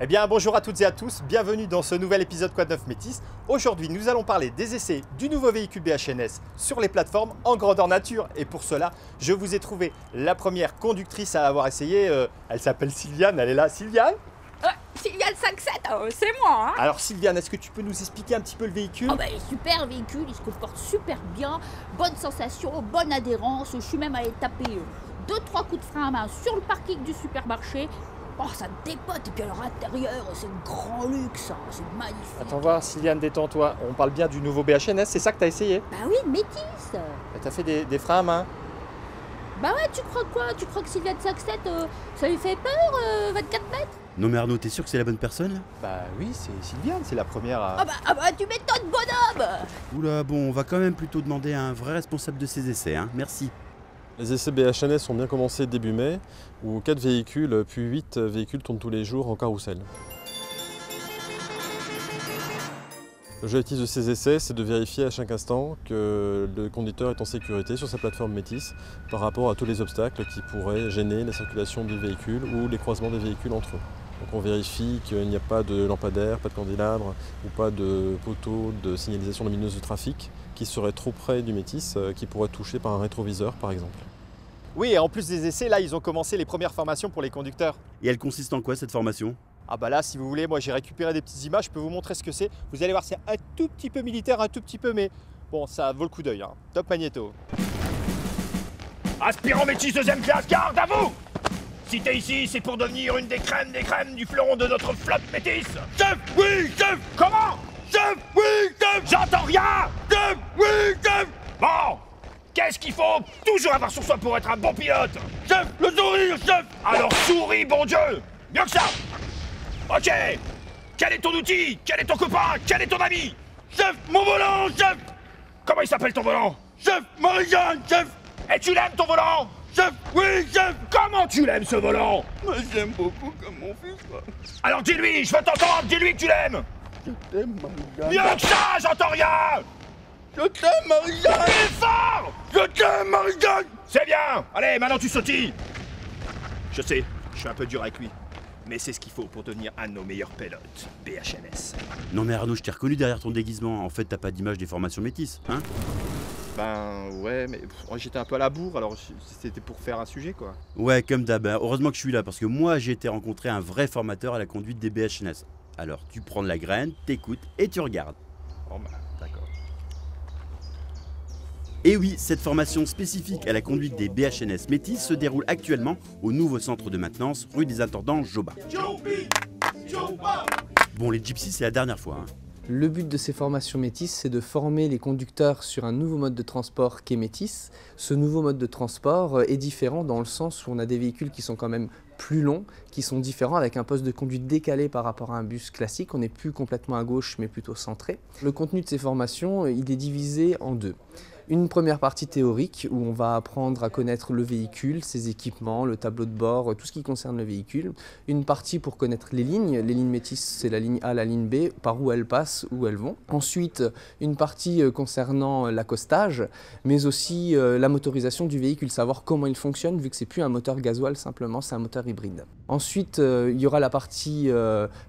Eh bien bonjour à toutes et à tous, bienvenue dans ce nouvel épisode Quoi de neuf Métis. Aujourd'hui nous allons parler des essais du nouveau véhicule BHNS sur les plateformes en grandeur nature. Et pour cela, je vous ai trouvé la première conductrice à avoir essayé. Elle s'appelle Sylviane, elle est là. Sylviane? Sylviane 5-7, c'est moi, hein. Alors Sylviane, est-ce que tu peux nous expliquer un petit peu le véhicule? Oh bah super véhicule, il se comporte super bien, bonne sensation, bonne adhérence. Je suis même allée taper 2-3 coups de frein à main sur le parking du supermarché. Oh, ça dépote, et puis alors l'intérieur, c'est grand luxe, hein, c'est magnifique. Attends voir Sylviane, détends-toi, on parle bien du nouveau BHNS, c'est ça que t'as essayé? Bah oui, Métis. T'as fait des freins à main? Bah ouais, tu crois quoi? Tu crois que Sylviane 5-7, ça lui fait peur, 24 mètres? Non mais Arnaud, t'es sûr que c'est la bonne personne là? Bah oui, c'est Sylviane, c'est la première à... Ah bah tu m'étonnes, bonhomme. Oula, bon, on va quand même plutôt demander à un vrai responsable de ces essais, hein, merci. Les essais BHNS ont bien commencé début mai, où 4 véhicules, puis 8 véhicules tournent tous les jours en carrousel. L'objectif de ces essais, c'est de vérifier à chaque instant que le conducteur est en sécurité sur sa plateforme Métis par rapport à tous les obstacles qui pourraient gêner la circulation du véhicule ou les croisements des véhicules entre eux. Donc on vérifie qu'il n'y a pas de lampadaire, pas de candélabre ou pas de poteau de signalisation lumineuse de trafic qui serait trop près du Métis, qui pourrait être touché par un rétroviseur par exemple. Oui, et en plus des essais, là, ils ont commencé les premières formations pour les conducteurs. Et elle consiste en quoi cette formation? Ah bah là, si vous voulez, moi j'ai récupéré des petites images, je peux vous montrer ce que c'est. Vous allez voir, c'est un tout petit peu militaire, un tout petit peu, mais bon, ça vaut le coup d'œil, hein. Top magnéto. Aspirant Métis deuxième classe, garde à vous! Si t'es ici, c'est pour devenir une des crèmes du fleuron de notre flotte Métis. Chef, oui, chef! Comment? Chef, oui, chef! J'entends rien! Chef, oui, chef! Bon! Qu'est-ce qu'il faut toujours avoir sur soi pour être un bon pilote? Chef, le sourire, chef! Alors souris, bon Dieu! Mieux que ça! Ok! Quel est ton outil? Quel est ton copain? Quel est ton ami? Chef, mon volant, chef! Comment il s'appelle ton volant? Chef, Marie-Jeanne, chef! Et tu l'aimes ton volant? Chef, oui, chef! Comment tu l'aimes ce volant? Moi j'aime beaucoup comme mon fils, quoi. Alors dis-lui, je veux t'entendre, dis-lui que tu l'aimes! Je t'aime, Marie-Jeanne. Mieux que ça, j'entends rien! Je t'aime, Marie-Jeanne. Plus fort! Je t'aime, Marie-Jeanne. C'est bien! Allez, maintenant tu sautilles! Je sais, je suis un peu dur avec lui. Mais c'est ce qu'il faut pour devenir un de nos meilleurs pilotes, BHNS. Non mais Arnaud, je t'ai reconnu derrière ton déguisement. En fait, t'as pas d'image des formations métisses, hein? Ben ouais, mais j'étais un peu à la bourre, alors c'était pour faire un sujet, quoi. Ouais, comme d'hab, hein. Heureusement que je suis là, parce que moi j'ai été rencontrer un vrai formateur à la conduite des BHNS. Alors, tu prends de la graine, t'écoutes et tu regardes. Bon bah, d'accord. Et oui, cette formation spécifique à la conduite des BHNS Métis se déroule actuellement au nouveau centre de maintenance rue des Intendants Joba. Bon, les gypsies, c'est la dernière fois, hein. Le but de ces formations Métis, c'est de former les conducteurs sur un nouveau mode de transport qu'est Métis. Ce nouveau mode de transport est différent dans le sens où on a des véhicules qui sont quand même plus longs, qui sont différents avec un poste de conduite décalé par rapport à un bus classique. On n'est plus complètement à gauche mais plutôt centré. Le contenu de ces formations, il est divisé en deux. Une première partie théorique où on va apprendre à connaître le véhicule, ses équipements, le tableau de bord, tout ce qui concerne le véhicule. Une partie pour connaître les lignes Métis, c'est la ligne A, la ligne B, par où elles passent, où elles vont. Ensuite, une partie concernant l'accostage, mais aussi la motorisation du véhicule, savoir comment il fonctionne, vu que c'est plus un moteur gasoil simplement, c'est un moteur hybride. Ensuite, il y aura la partie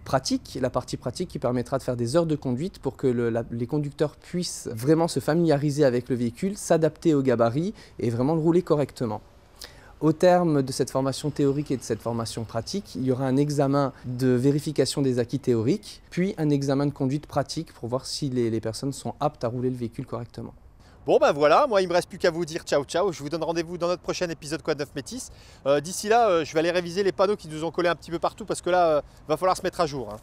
pratique qui permettra de faire des heures de conduite pour que les conducteurs puissent vraiment se familiariser avec le véhicule, s'adapter au gabarit et vraiment le rouler correctement. Au terme de cette formation théorique et de cette formation pratique, il y aura un examen de vérification des acquis théoriques, puis un examen de conduite pratique pour voir si les personnes sont aptes à rouler le véhicule correctement. Bon ben voilà, moi il me reste plus qu'à vous dire ciao ciao, je vous donne rendez-vous dans notre prochain épisode Quoi de neuf Métis. D'ici là, je vais aller réviser les panneaux qui nous ont collés un petit peu partout parce que là, va falloir se mettre à jour, hein.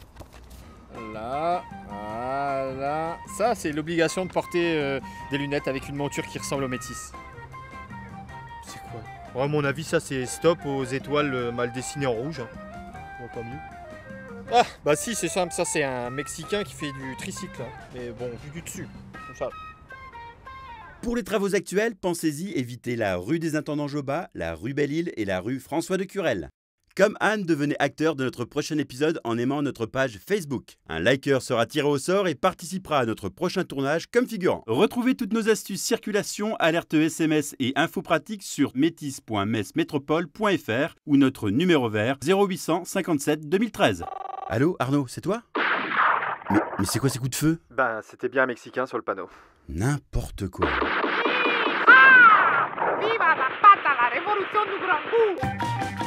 Là, voilà. Ça, c'est l'obligation de porter des lunettes avec une monture qui ressemble au Métis. C'est quoi? À mon avis, ça c'est stop aux étoiles mal dessinées en rouge, hein. On voit pas mieux. Ah, bah si, c'est simple, ça c'est un Mexicain qui fait du tricycle, hein. Mais bon, vu du dessus, comme ça. Pour les travaux actuels, pensez-y, évitez la rue des Intendants Joba, la rue Belle-Île et la rue François de Curelle. Comme Anne, devenez acteur de notre prochain épisode en aimant notre page Facebook. Un liker sera tiré au sort et participera à notre prochain tournage comme figurant. Retrouvez toutes nos astuces circulation, alertes SMS et infos pratiques sur métis.messmetropole.fr ou notre numéro vert 0800 57 2013. Allô, Arnaud, c'est toi? Mais c'est quoi ces coups de feu? Ben, c'était bien un Mexicain sur le panneau. N'importe quoi. Viva la pata, la révolution du grand goût!